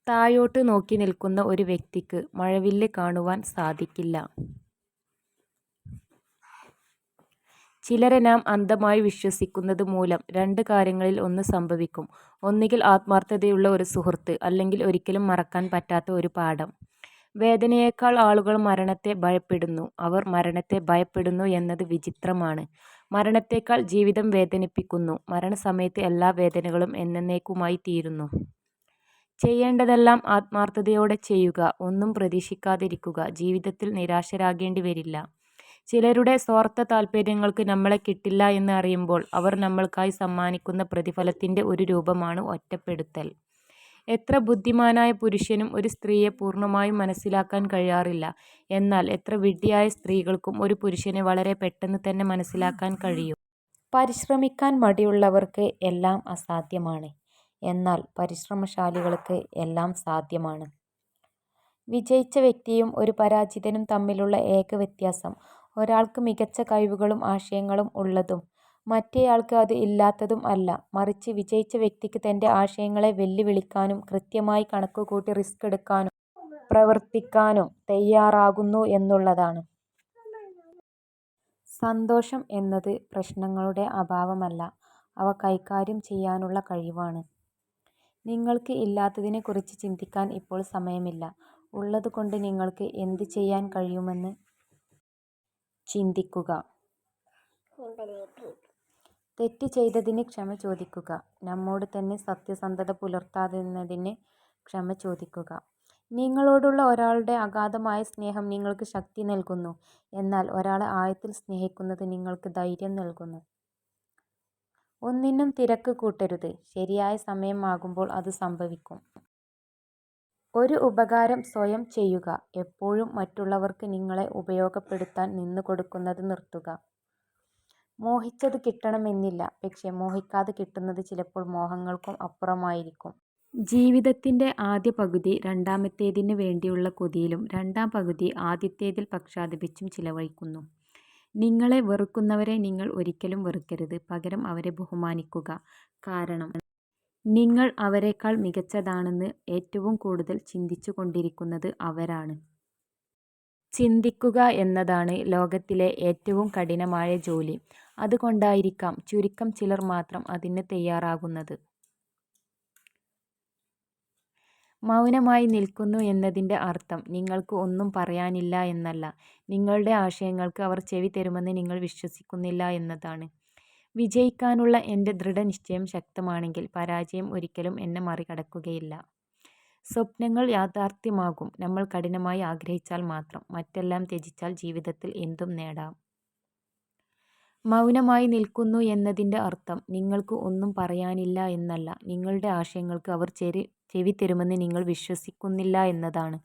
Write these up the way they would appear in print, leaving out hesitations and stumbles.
താഴോട്ട് നോക്കി നിൽക്കുന്ന ഒരു വ്യക്തിക്ക് മഴവില്ല് കാണുവാൻ സാധിക്കില്ല. ചിലരെ നാം അന്ധമായി വിശ്വസിക്കുന്നത് മൂലം രണ്ട് കാര്യങ്ങളിൽ ഒന്ന് സംഭവിക്കും. ഒന്നുകിൽ ആത്മാർത്ഥതയുള്ള ഒരു സുഹൃത്ത്, അല്ലെങ്കിൽ ഒരിക്കലും മറക്കാൻ പറ്റാത്ത ഒരു പാഠം. വേദനയേക്കാൾ ആളുകൾ മരണത്തെ ഭയപ്പെടുന്നു. അവർ മരണത്തെ ഭയപ്പെടുന്നു എന്നത് വിചിത്രമാണ്. മരണത്തേക്കാൾ ജീവിതം വേദനിപ്പിക്കുന്നു. മരണസമയത്ത് എല്ലാ വേദനകളും എന്നേക്കുമായി തീരുന്നു. ചെയ്യേണ്ടതെല്ലാം ആത്മാർത്ഥതയോടെ ചെയ്യുക. ഒന്നും പ്രതീക്ഷിക്കാതിരിക്കുക. ജീവിതത്തിൽ നിരാശരാകേണ്ടി വരില്ല. ചിലരുടെ സ്വാർത്ഥ താൽപര്യങ്ങൾക്ക് നമ്മളെ കിട്ടില്ല എന്ന് അറിയുമ്പോൾ അവർ നമ്മൾക്കായി സമ്മാനിക്കുന്ന പ്രതിഫലത്തിൻ്റെ ഒരു രൂപമാണ് ഒറ്റപ്പെടുത്തൽ. എത്ര ബുദ്ധിമാനായ പുരുഷനും ഒരു സ്ത്രീയെ പൂർണ്ണമായും മനസ്സിലാക്കാൻ കഴിയാറില്ല. എന്നാൽ എത്ര വിഡ്ഢിയായ സ്ത്രീകൾക്കും ഒരു പുരുഷനെ വളരെ പെട്ടെന്ന് തന്നെ മനസ്സിലാക്കാൻ കഴിയും. പരിശ്രമിക്കാൻ മടിയുള്ളവർക്ക് എല്ലാം അസാധ്യമാണ്. എന്നാൽ പരിശ്രമശാലികൾക്ക് എല്ലാം സാധ്യമാണ്. വിജയിച്ച വ്യക്തിയും ഒരു പരാജിതനും തമ്മിലുള്ള ഏക വ്യത്യാസം ഒരാൾക്ക് മികച്ച കഴിവുകളും ആശയങ്ങളും ഉള്ളതും മറ്റേയാൾക്ക് അത് ഇല്ലാത്തതും അല്ല, മറിച്ച് വിജയിച്ച വ്യക്തിക്ക് തൻ്റെ ആശയങ്ങളെ വെല്ലുവിളിക്കാനും കൃത്യമായി കണക്കുകൂട്ടി റിസ്ക് എടുക്കാനും പ്രവർത്തിക്കാനും തയ്യാറാകുന്നു എന്നുള്ളതാണ്. സന്തോഷം എന്നത് പ്രശ്നങ്ങളുടെ അഭാവമല്ല, അവ കൈകാര്യം ചെയ്യാനുള്ള കഴിവാണ്. നിങ്ങൾക്ക് ഇല്ലാത്തതിനെക്കുറിച്ച് ചിന്തിക്കാൻ ഇപ്പോൾ സമയമില്ല. ഉള്ളതുകൊണ്ട് നിങ്ങൾക്ക് എന്ത് ചെയ്യാൻ കഴിയുമെന്ന് ചിന്തിക്കുക. തെറ്റ് ചെയ്തതിന് ക്ഷമ ചോദിക്കുക. നമ്മോട് തന്നെ സത്യസന്ധത പുലർത്താതിരുന്നതിന് ക്ഷമ ചോദിക്കുക. നിങ്ങളോടുള്ള ഒരാളുടെ അഗാധമായ സ്നേഹം നിങ്ങൾക്ക് ശക്തി നൽകുന്നു. എന്നാൽ ഒരാളെ ആഴത്തിൽ സ്നേഹിക്കുന്നത് നിങ്ങൾക്ക് ധൈര്യം നൽകുന്നു. ഒന്നിനും തിരക്ക് കൂട്ടരുത്. ശരിയായ സമയം ആകുമ്പോൾ അത് സംഭവിക്കും. ഒരു ഉപകാരം സ്വയം ചെയ്യുക. എപ്പോഴും മറ്റുള്ളവർക്ക് നിങ്ങളെ ഉപയോഗപ്പെടുത്താൻ നിന്നുകൊടുക്കുന്നത് നിർത്തുക. മോഹിച്ചത് കിട്ടണമെന്നില്ല, പക്ഷേ മോഹിക്കാതെ കിട്ടുന്നത് ചിലപ്പോൾ മോഹങ്ങൾക്കും അപ്പുറമായിരിക്കും. ജീവിതത്തിൻ്റെ ആദ്യ പകുതി രണ്ടാമത്തേതിന് വേണ്ടിയുള്ള കൊതിയിലും രണ്ടാം പകുതി ആദ്യത്തേതിൽ പക്ഷാതപിച്ചും ചിലവഴിക്കുന്നു. നിങ്ങളെ വെറുക്കുന്നവരെ നിങ്ങൾ ഒരിക്കലും വെറുക്കരുത്. പകരം അവരെ ബഹുമാനിക്കുക. കാരണം നിങ്ങൾ അവരെക്കാൾ മികച്ചതാണെന്ന് ഏറ്റവും കൂടുതൽ ചിന്തിച്ചു കൊണ്ടിരിക്കുന്നത് അവരാണ്. ചിന്തിക്കുക എന്നതാണ് ലോകത്തിലെ ഏറ്റവും കഠിനമായ ജോലി. അതുകൊണ്ടായിരിക്കാം ചുരുക്കം ചിലർ മാത്രം അതിന് തയ്യാറാകുന്നത്. മൗനമായി നിൽക്കുന്നു എന്നതിൻ്റെ അർത്ഥം നിങ്ങൾക്ക് ഒന്നും പറയാനില്ല എന്നല്ല. നിങ്ങളുടെ ആശയങ്ങൾക്ക് അവർ ചെവി തരുമെന്ന് നിങ്ങൾ വിശ്വസിക്കുന്നില്ല എന്നതാണ്. വിജയിക്കാനുള്ള എൻ്റെ ദൃഢനിശ്ചയം ശക്തമാണെങ്കിൽ പരാജയം ഒരിക്കലും എന്നെ മറികടക്കുകയില്ല. സ്വപ്നങ്ങൾ യാഥാർത്ഥ്യമാകും നമ്മൾ കഠിനമായി ആഗ്രഹിച്ചാൽ മാത്രം. മറ്റെല്ലാം ത്യജിച്ചാൽ ജീവിതത്തിൽ എന്തും നേടാം. മൗനമായി നിൽക്കുന്നു എന്നതിൻ്റെ അർത്ഥം നിങ്ങൾക്ക് ഒന്നും പറയാനില്ല എന്നല്ല. നിങ്ങളുടെ ആശയങ്ങൾക്ക് അവർ ചെവി തരുമെന്ന് നിങ്ങൾ വിശ്വസിക്കുന്നില്ല എന്നതാണ്.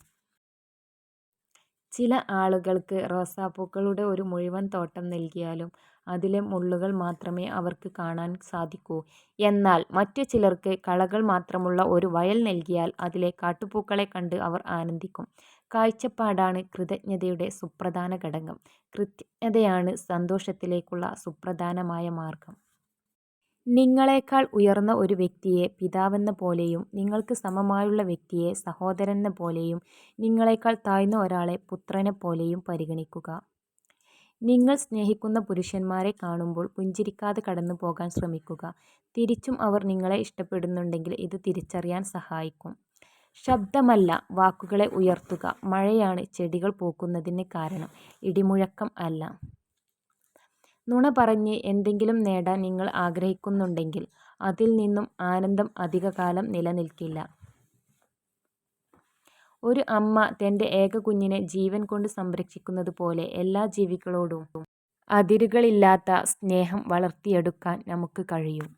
ചില ആളുകൾക്ക് റോസാപ്പൂക്കളുടെ ഒരു മുഴുവൻ തോട്ടം നൽകിയാലും അതിലെ മുള്ളുകൾ മാത്രമേ അവർക്ക് കാണാൻ സാധിക്കൂ. എന്നാൽ മറ്റു ചിലർക്ക് കളകൾ മാത്രമുള്ള ഒരു വയൽ നൽകിയാൽ അതിലെ കാട്ടുപൂക്കളെ കണ്ട് അവർ ആനന്ദിക്കും. കാഴ്ചപ്പാടാണ് കൃതജ്ഞതയുടെ സുപ്രധാന ഘടകം. കൃതജ്ഞതയാണ് സന്തോഷത്തിലേക്കുള്ള സുപ്രധാനമായ മാർഗം. നിങ്ങളെക്കാൾ ഉയർന്ന ഒരു വ്യക്തിയെ പിതാവെന്ന പോലെയും നിങ്ങൾക്ക് സമമായുള്ള വ്യക്തിയെ സഹോദരനെന്ന പോലെയും നിങ്ങളെക്കാൾ താഴ്ന്ന ഒരാളെ പുത്രനെപ്പോലെയും പരിഗണിക്കുക. നിങ്ങൾ സ്നേഹിക്കുന്ന പുരുഷന്മാരെ കാണുമ്പോൾ പുഞ്ചിരിക്കാതെ കടന്നു പോകാൻ ശ്രമിക്കുക. തിരിച്ചും അവർ നിങ്ങളെ ഇഷ്ടപ്പെടുന്നുണ്ടെങ്കിൽ ഇത് തിരിച്ചറിയാൻ സഹായിക്കും. ശബ്ദമല്ല, വാക്കുകളെ ഉയർത്തുക. മഴയാണ് ചെടികൾ പൂക്കുന്നതിന് കാരണം, ഇടിമുഴക്കം അല്ല. നുണ പറഞ്ഞ് എന്തെങ്കിലും നേടാൻ നിങ്ങൾ ആഗ്രഹിക്കുന്നുണ്ടെങ്കിൽ അതിൽ നിന്നും ആനന്ദം അധികകാലം നിലനിൽക്കില്ല. ഒരു അമ്മ തൻ്റെ ഏക കുഞ്ഞിനെ ജീവൻ കൊണ്ട് സംരക്ഷിക്കുന്നത് പോലെ എല്ലാ ജീവികളോടും അതിരുകളില്ലാത്ത സ്നേഹം വളർത്തിയെടുക്കാൻ നമുക്ക് കഴിയും.